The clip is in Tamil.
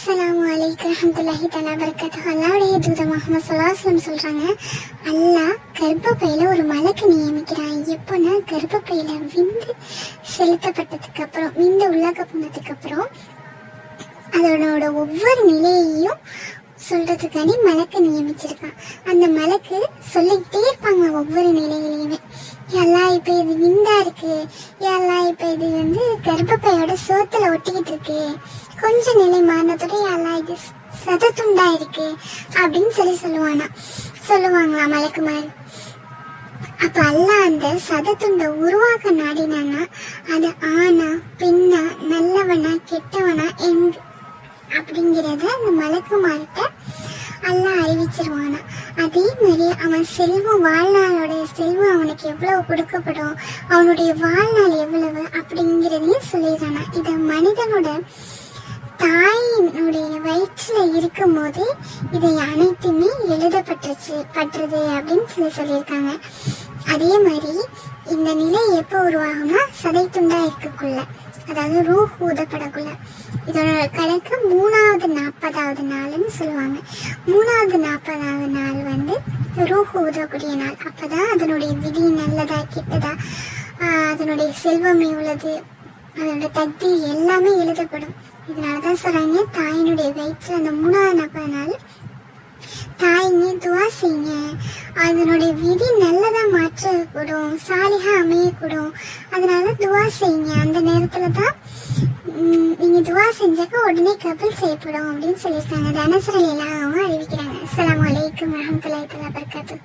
அஸ்ஸலாமு அலைக்கும் வரஹ்மத்துல்லாஹி தஆலா வபரகாத்துஹு. அல்லாஹ்வுடைய தூதர் முஹம்மது ஸல்லல்லாஹு அலைஹி வஸல்லம் சொல்றாங்க, அல்லாஹ் கர்ப்பப்பையில ஒரு மலக்கு நியமிக்கிறான். எப்போன்னா கர்ப்பப்பையில விந்து செலுத்தப்பட்டதுக்கு அப்புறம், விந்து உள்ளாக்க போனதுக்கு அப்புறம் அதனோட ஒவ்வொரு நிலையையும் சொல்றதுக்காண்டி மலக்கு நியமிச்சிருக்கான். அந்த மலக்கு சொல்லிக்கிட்டே இருப்பாங்க ஒவ்வொரு நிலையிலையுமே. எல்லாம் இப்ப இது விந்தா இருக்கு, எல்லாம் இப்ப இது கர்ப்பப்பையோட சோத்துல ஒட்டிக்கிட்டு இருக்கு, கொஞ்ச நிலை மாறினதோட எல்லாம் இது சதத்துண்டா இருக்கு அப்படின்னு சொல்லுவாங்களா மலக்கு மாதிரி. அப்ப அல்லாஹ் அந்த சதத்துண்ட உருவாக்க நாடினானா அது ஆனா பெண்ணா நல்லவனா கெட்டவனா அப்படிங்கிறத அந்த மலக்குமார்கிட்ட அல்லாஹ் அறிவிச்சிருவானா. அதே மாதிரி அவன் செல்வம், வாழ்நாளுடைய செல்வம் அவனுக்கு எவ்வளவு கொடுக்கப்படும், அவனுடைய வாழ்நாள் எவ்வளவு அப்படிங்கிறதையும் சொல்லிடுறானா. இத மனிதனோட தாயினுடைய வயிற்றுல இருக்கும் போது இதை அனைத்துமே எழுதப்பட்டுருது அப்படின்னு சொல்லியிருக்காங்க. அதே மாதிரி இந்த நிலை எப்போ உருவாகும்னா சதை துண்டா இருக்கக்குள்ள, அதாவது ரூஹ் ஊதப்படக்குள்ள. இதோட கணக்கு 3வது 40வது நாள்னு சொல்லுவாங்க. 3வது 40வது நாள் ரூஹ் ஊதக்கூடிய நாள். அப்பதான் அதனுடைய விதி நல்லதா கெட்டதா, அதனுடைய செல்வம் எவ்வளவு, அதோட தகுதி எல்லாமே எழுதப்படும். இதனாலதான் சொல்றாங்க, தாயினுடைய வயிற்றுல அந்த 3வது 40 நாள் தாய்ங்க துவா செய்யுங்க, அதனுடைய விதி நல்லதா மாற்றக்கூடும், சாலிஹா அமையக்கூடும். அதனால துவா செய்யுங்க. அந்த நேரத்துல தான் நீங்க துவா செஞ்சாக்க உடனே கபூல் செய்யப்படும் அப்படின்னு சொல்லியிருக்காங்க. தனசரல் எல்லாம் அறிவிக்கிறாங்க. அஸ்ஸலாமு அலைக்கும் வரஹ்மத்துல்லாஹி வபரகாத்துஹு.